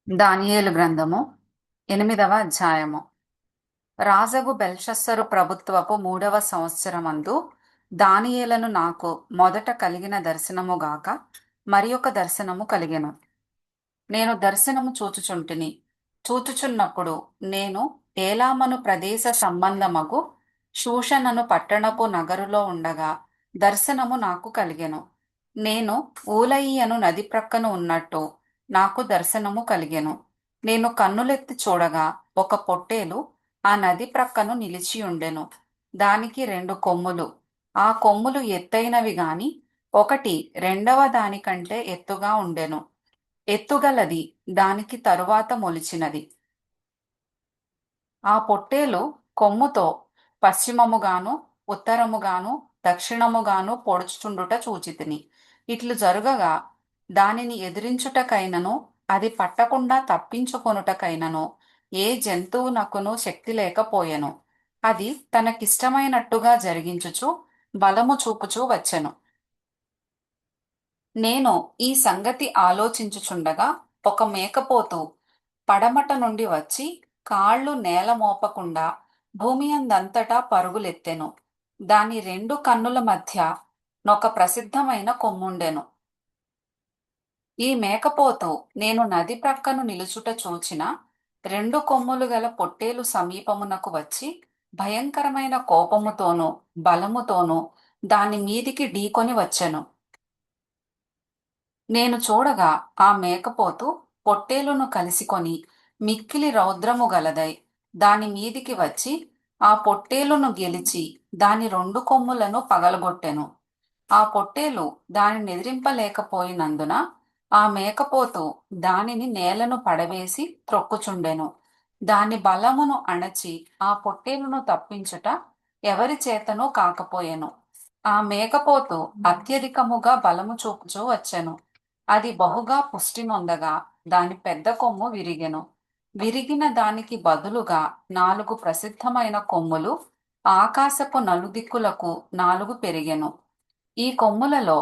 దానియేలు గ్రంథము 8వ అధ్యాయము. రాజగు బెల్షస్సరు ప్రభుత్వపు 3వ సంవత్సరమందు దానియేలును నాకు మొదట కలిగిన దర్శనముగాక మరి ఒక దర్శనము కలిగెను. నేను దర్శనము చూచుచున్నప్పుడు నేను ఏలామను ప్రదేశ సంబంధమగు షూషనను పట్టణపు నగరులో ఉండగా దర్శనము నాకు కలిగెను. నేను ఊలయి నది ప్రక్కన ఉన్నట్టు నాకు దర్శనము కలిగెను. నేను కన్నులెత్తి చూడగా ఒక పొట్టేలు ఆ నది ప్రక్కను నిలిచి ఉండెను. దానికి 2 కొమ్ములు. ఆ కొమ్ములు ఎత్తైనవి గాని ఒకటి రెండవ దానికంటే ఎత్తుగా ఉండెను. ఎత్తుగలది దానికి తరువాత మొలిచినది. ఆ పొట్టేలు కొమ్ముతో పశ్చిమముగాను ఉత్తరముగాను దక్షిణముగాను పొడుచుచుండుట చూచితిని. ఇట్లు జరుగగా దానిని ఎదిరించుటకైనను అది పట్టకుండా తప్పించుకొనుటకైనను ఏ జంతువునకును శక్తి లేకపోయెను. అది తనకిష్టమైనట్టుగా జరిగించుచు బలము చూపుచూ వచ్చెను. నేను ఈ సంగతి ఆలోచించుచుండగా ఒక మేకపోతు పడమట నుండి వచ్చి కాళ్ళు నేల మోపకుండా భూమియందంతటా పరుగులెత్తెను. దాని 2 కన్నుల మధ్య నొక ప్రసిద్ధమైన కొమ్ముండెను. ఈ మేకపోతు నేను నది ప్రక్కను నిలుచుట చూచిన 2 కొమ్ములు గల పొట్టేలు సమీపమునకు వచ్చి భయంకరమైన కోపముతోనూ బలముతోనూ దాని మీదికి ఢీకొని వచ్చెను. నేను చూడగా ఆ మేకపోతు పొట్టేలును కలిసికొని మిక్కిలి రౌద్రము గలదై దాని మీదికి వచ్చి ఆ పొట్టేలును గెలిచి దాని 2 కొమ్ములను పగలగొట్టెను. ఆ పొట్టేలు దానిని ఎదిరింపలేకపోయినందున ఆ మేకపోతు దానిని నేలను పడవేసి త్రొక్కుచుండెను. దాని బలమును అణచి ఆ పొట్టేలును తప్పించుట ఎవరి చేతనూ కాకపోయెను. ఆ మేకపోతు అత్యధికముగా బలము చూపుచూ వచ్చెను. అది బహుగా పుష్టి నొందగా దాని పెద్ద కొమ్ము విరిగెను. విరిగిన దానికి బదులుగా 4 ప్రసిద్ధమైన కొమ్ములు ఆకాశపు నలుదిక్కులకు 4 పెరిగెను. ఈ కొమ్ములలో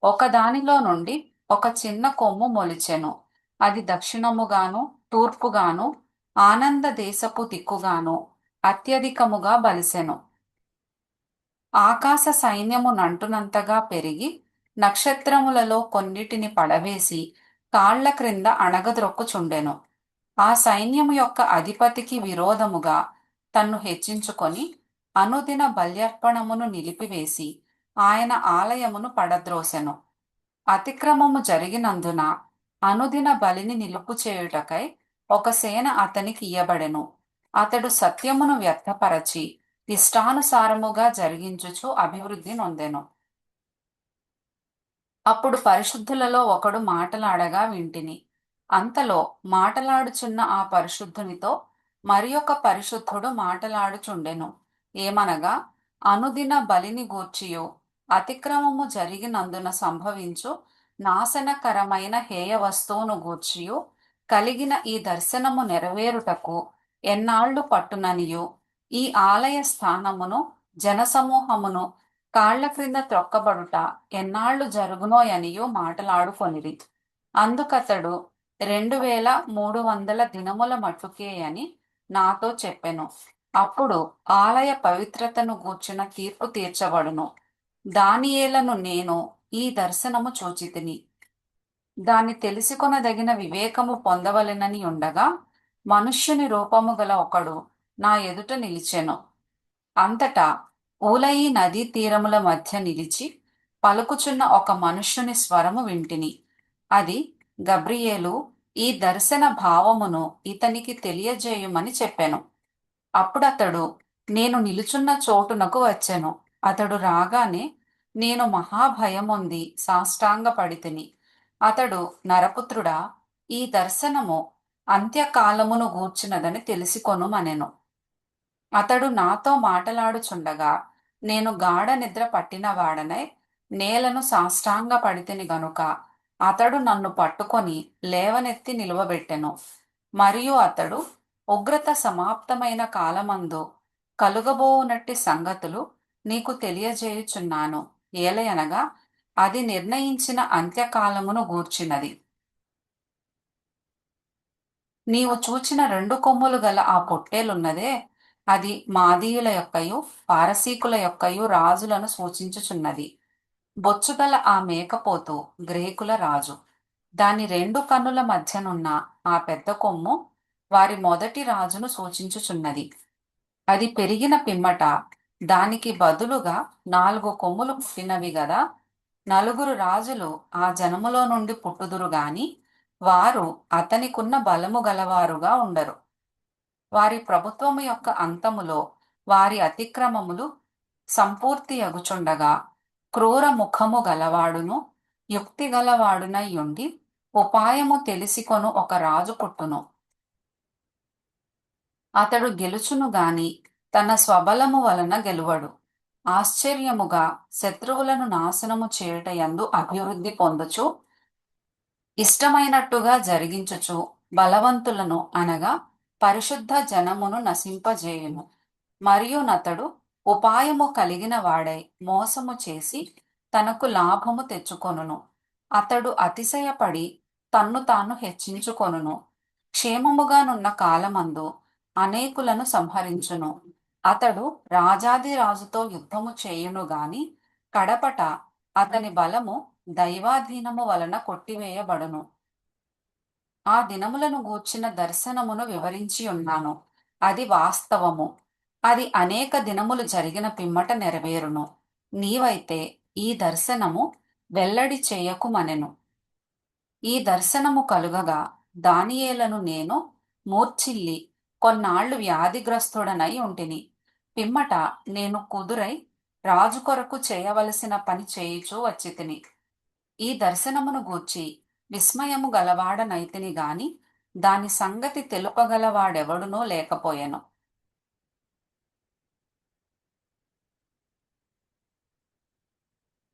ఒకదానిలో నుండి ఒక చిన్న కొమ్ము మొలిచెను. అది దక్షిణముగాను తూర్పుగాను ఆనంద దేశపు దిక్కుగాను అత్యధికముగా బలిసెను. ఆకాశ సైన్యము నంటునంతగా పెరిగి నక్షత్రములలో కొన్నిటిని పడవేసి కాళ్ల క్రింద అణగద్రొక్కుచుండెను. ఆ సైన్యము యొక్క అధిపతికి విరోధముగా తన్ను హెచ్చించుకొని అనుదిన బల్యర్పణమును నిలిపివేసి ఆయన ఆలయమును పడద్రోసెను. అతిక్రమము జరిగినందున అనుదిన బలిని నిలుపు చేయుటకై ఒక సేన అతనికి ఇయ్యబడెను. అతడు సత్యమును వ్యర్థపరచి ఇష్టానుసారముగా జరిగించుచు అభివృద్ధి నొందెను. అప్పుడు పరిశుద్ధులలో ఒకడు మాటలాడగా వింటిని. అంతలో మాటలాడుచున్న ఆ పరిశుద్ధునితో మరి ఒక పరిశుద్ధుడు మాటలాడుచుండెను. ఏమనగా, అనుదిన బలిని గూర్చియు అతిక్రమము జరిగినందున సంభవించు నాశనకరమైన హేయ వస్తువును గూర్చియు కలిగిన ఈ దర్శనము నెరవేరుటకు ఎన్నాళ్లు పట్టుననియు ఈ ఆలయ స్థానమును జనసమూహమును కాళ్ల క్రింద త్రొక్కబడుట ఎన్నాళ్లు జరుగునోయనియు మాటలాడుకొనిరి. అందుకతడు 2300 దినముల మట్టుకే అని నాతో చెప్పెను. అప్పుడు ఆలయ పవిత్రతను గూర్చిన తీర్పు తీర్చబడును. దానియేలను నేను ఈ దర్శనము చూచితిని. దాన్ని తెలిసికొనదగిన వివేకము పొందవలెనని ఉండగా మనుష్యుని రూపము గల ఒకడు నా ఎదుట నిలిచెను. అంతటా ఊలయి నదీ తీరముల మధ్య నిలిచి పలుకుచున్న ఒక మనుష్యుని స్వరము వింటిని. అది గబ్రియేలు, ఈ దర్శన భావమును ఇతనికి తెలియజేయుమని చెప్పెను. అప్పుడతడు నేను నిలుచున్న చోటునకు వచ్చెను. అతడు రాగానే నేను మహాభయమొంది సాష్టాంగపడితిని. అతడు, నరపుత్రుడా, ఈ దర్శనము అంత్యకాలమును గూర్చినదని తెలిసికొనుమనెను. అతడు నాతో మాటలాడుచుండగా నేను గాఢ నిద్ర పట్టినవాడనై నేలను సాష్టాంగపడితిని గనుక అతడు నన్ను పట్టుకొని లేవనెత్తి నిలువబెట్టెను. మరియు అతడు, ఉగ్రత సమాప్తమైన కాలమందు కలుగబోవునట్టి సంగతులు నీకు తెలియజేయుచున్నాను. ఏలయనగా అది నిర్ణయించిన అంత్యకాలమును గూర్చినది. నీవు చూచిన 2 కొమ్ములు గల ఆ పొట్టేలున్నదే, అది మాదీయుల యొక్కయు పారసీకుల యొక్కయు రాజులను సూచించుచున్నది. బొచ్చుగల ఆ మేకపోతు గ్రీకుల రాజు. దాని 2 కన్నుల మధ్యనున్న ఆ పెద్ద కొమ్ము వారి మొదటి రాజును సూచించుచున్నది. అది పెరిగిన పిమ్మట దానికి బదులుగా 4 కొమ్ములు పుట్టినవి గదా. నలుగురు రాజులు ఆ జనములో నుండి పుట్టుదురు గాని వారు అతనికున్న బలము గలవారుగా ఉండరు. వారి ప్రభుత్వము యొక్క అంతములో వారి అతిక్రమములు సంపూర్తి అగుచుండగా క్రూర ముఖము గలవాడును యుక్తి గలవాడునై ఉండి ఉపాయము తెలిసికొను ఒక రాజు పుట్టును. అతడు గెలుచును గాని తన స్వబలము వలన గెలువడు. ఆశ్చర్యముగా శత్రువులను నాశనము చేయుట యందు అభివృద్ధి పొందుచు ఇష్టమైనట్టుగా జరిగించుచు బలవంతులను అనగా పరిశుద్ధ జనమును నశింపజేయును. మరియునతడు ఉపాయము కలిగిన వాడై మోసము చేసి తనకు లాభము తెచ్చుకొనును. అతడు అతిశయపడి తన్ను తాను హెచ్చించుకొనును. క్షేమముగానున్న కాలమందు అనేకులను సంహరించును. అతడు రాజాది రాజుతో యుద్ధము చేయును గాని కడపట అతని బలము దైవాధీనము వలన కొట్టివేయబడును. ఆ దినములను గూర్చిన దర్శనమును వివరించి ఉన్నాను. అది వాస్తవము. అది అనేక దినములు జరిగిన పిమ్మట నెరవేరును. నీవైతే ఈ దర్శనము వెల్లడి చేయకుమనెను. ఈ దర్శనము కలుగగా దానియేలను నేను మూర్ఛిల్లి కొన్నాళ్లు వ్యాధిగ్రస్తుడనై ఉంటిని. పిమ్మట నేను కుదురై రాజు కొరకు చేయవలసిన పని చేయుచూ వచ్చితిని. ఈ దర్శనమును గూర్చి విస్మయము గలవాడనైతిని గాని దాని సంగతి తెలుపగలవాడెవడునూ లేకపోయెను.